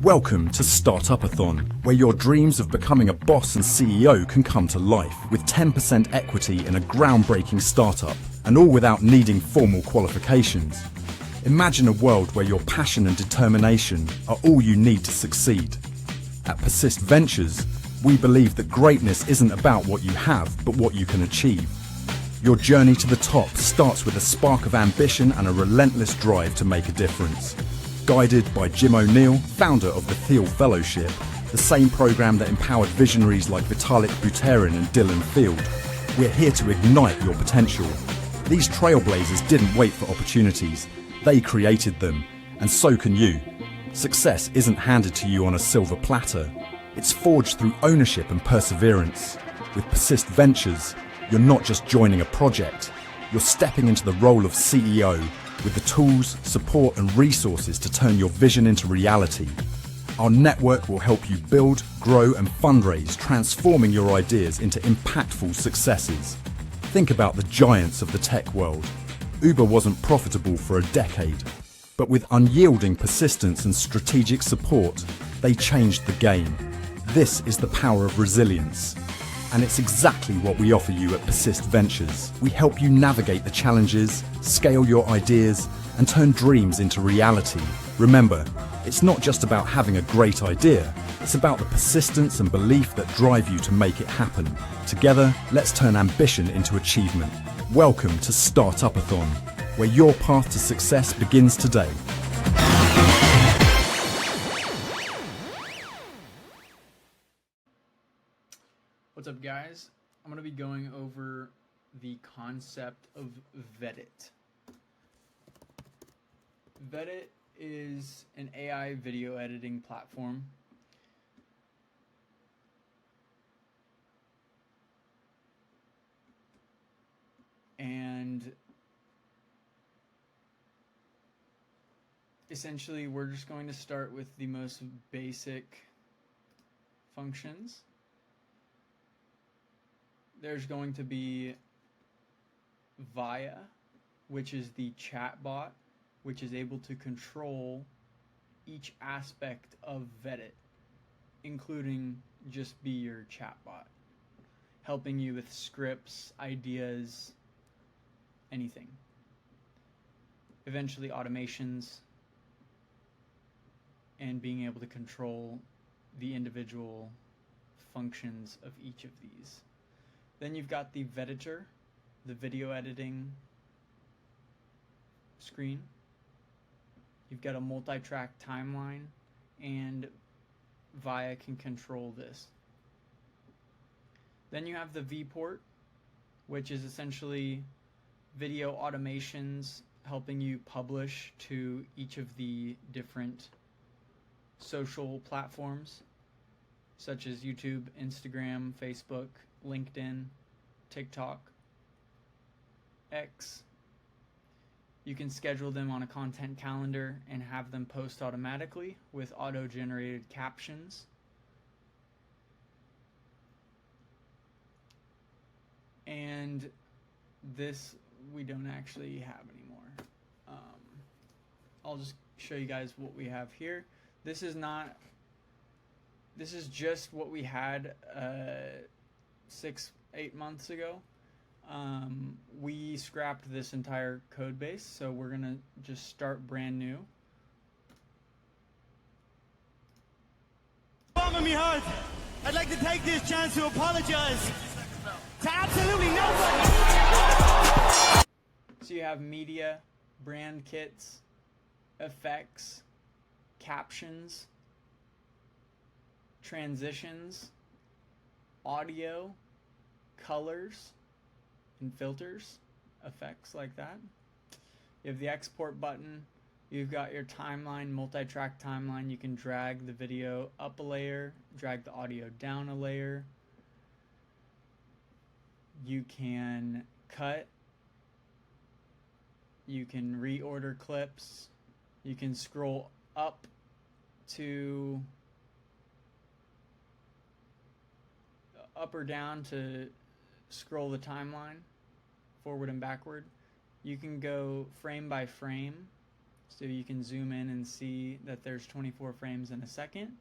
Welcome to StartUpathon, where your dreams of becoming a boss and CEO can come to life with 10% equity in a groundbreaking startup, and all without needing formal qualifications. Imagine a world where your passion and determination are all you need to succeed. At Persist Ventures, we believe that greatness isn't about what you have, but what you can achieve. Your journey to the top starts with a spark of ambition and a relentless drive to make a difference. Guided by Jim O'Neill, founder of the Thiel Fellowship, the same program that empowered visionaries like Vitalik Buterin and Thiel, we're here to ignite your potential. These trailblazers didn't wait for opportunities, they created them, and so can you. Success isn't handed to you on a silver platter, it's forged through ownership and perseverance. With Persist Ventures, you're not just joining a project, you're stepping into the role of CEO, with the tools, support and resources to turn your vision into reality. Our network will help you build, grow and fundraise, transforming your ideas into impactful successes. Think about the giants of the tech world. Uber wasn't profitable for a decade, but with unyielding persistence and strategic support, they changed the game. This is the power of resilience. And it's exactly what we offer you at Persist Ventures. We help you navigate the challenges, scale your ideas, and turn dreams into reality. Remember, it's not just about having a great idea, it's about the persistence and belief that drive you to make it happen. Together, let's turn ambition into achievement. Welcome to StartUpathon, where your path to success begins today. What's up, guys? I'm going to be going over the concept of Vedit. Vedit is an AI video editing platform. And essentially, we're just going to start with the most basic functions. There's going to be Via, which is the chatbot, which is able to control each aspect of Vedit, including just be your chatbot, helping you with scripts, ideas, anything. Eventually automations, and being able to control the individual functions of each of these. Then you've got the Veditor, the video editing screen. You've got a multi-track timeline, and Via can control this. Then you have the Vport, which is essentially video automations helping you publish to each of the different social platforms, such as YouTube, Instagram, Facebook, LinkedIn, TikTok, X. You can schedule them on a content calendar and have them post automatically with auto-generated captions. And this we don't actually have anymore. I'll just show you guys what we have here. This is just what we had 6-8 months ago. We scrapped this entire code base, so we're gonna just start brand new. Bomb in me heart. I'd like to take this chance to apologize to absolutely nobody. So you have media, brand kits, effects, captions, transitions, audio, colors, and filters, effects like that. You have the export button. You've got your timeline, multi-track timeline. You can drag the video up a layer, drag the audio down a layer. You can cut. You can reorder clips. You can scroll up or down to scroll the timeline forward and backward. You can go frame by frame, So you can zoom in and see that there's 24 frames in a second.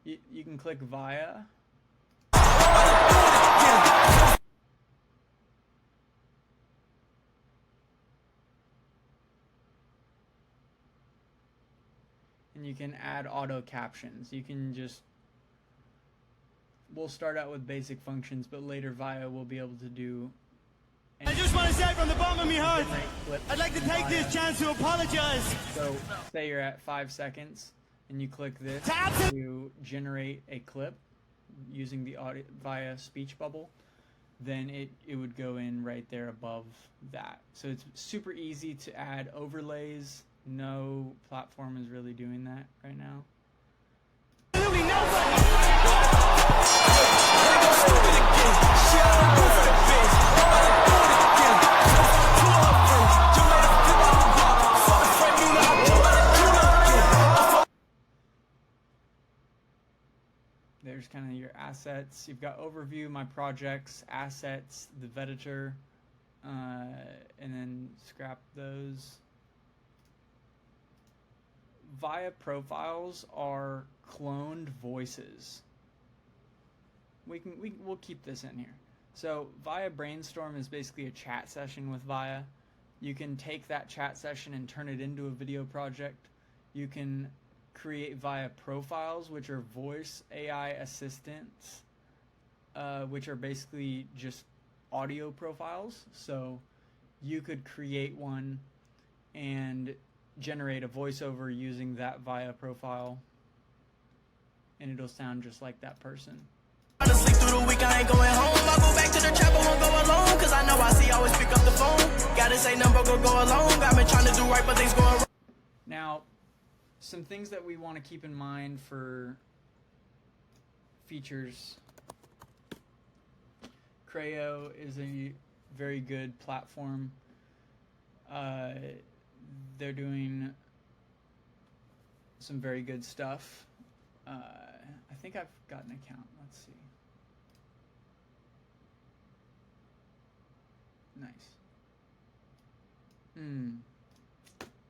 You can click via. And you can add auto captions. You can just, we'll start out with basic functions, but later via will be able to do. I just want to say from the bottom of my heart, clip I'd like to take this chance to apologize. So say you're at 5 seconds and you click this to generate a clip using the audio via speech bubble, then it would go in right there above that. So it's super easy to add overlays. No platform is really doing that right now. Absolutely nobody. There's kind of your assets. You've got overview, my projects, assets, the Veditor, and then scrap those. Via profiles are cloned voices. We'll keep this in here. So Via Brainstorm is basically a chat session with Via. You can take that chat session and turn it into a video project. You can create Via profiles, which are voice AI assistants, which are basically just audio profiles. So you could create one and generate a voiceover using that Via profile, and it'll sound just like that person. Honestly, through the week I ain't going home. I go back to the trap, I won't go alone, cause I know I see always pick up the phone. Gotta say number go alone. I've been trying to do right, but things going wrong. Now, some things that we want to keep in mind for features. Creo is a very good platform. They're doing some very good stuff. I think I've got an account. Let's see. Nice.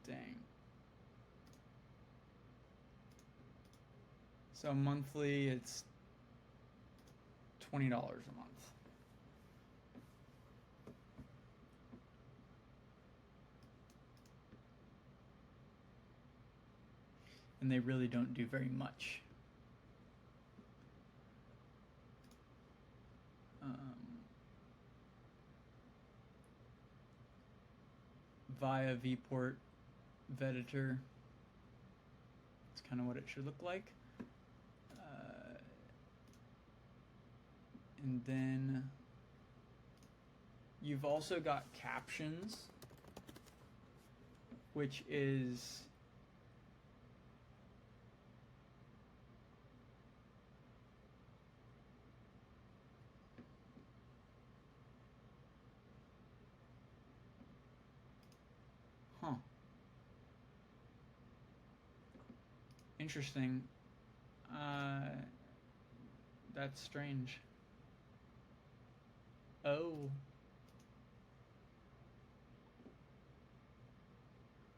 Dang. So monthly, it's $20 a month. And they really don't do very much. Via Vport Veditor. It's kind of what it should look like. And then you've also got captions, which is interesting. That's strange. Oh,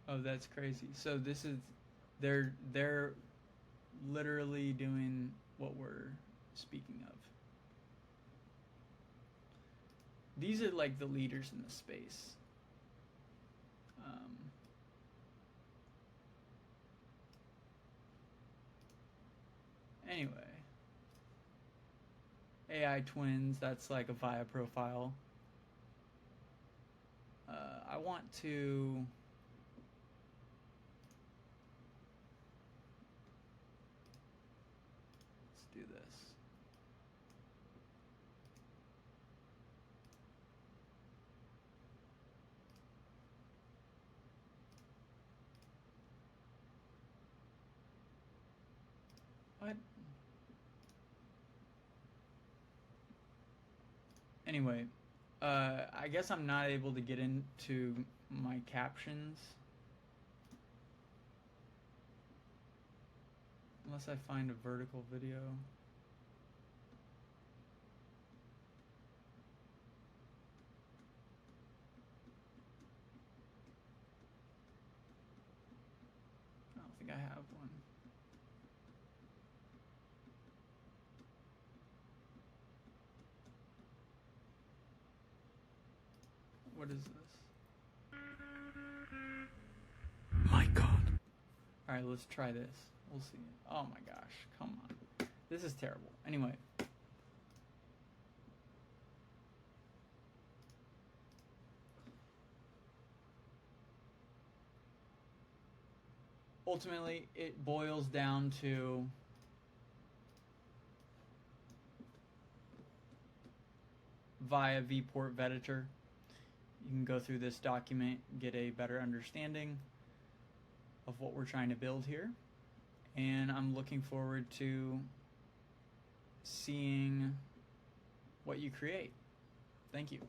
that's crazy. So this is they're literally doing what we're speaking of. These are like the leaders in the space. Anyway, AI twins, that's like a Via profile. I want to let's do this. What? Anyway, I guess I'm not able to get into my captions unless I find a vertical video. think I have one. What is this? My God. All right, let's try this. We'll see. Oh my gosh, come on. This is terrible. Anyway. Ultimately, it boils down to via vport Veditor. You can go through this document, get a better understanding of what we're trying to build here. And I'm looking forward to seeing what you create. Thank you.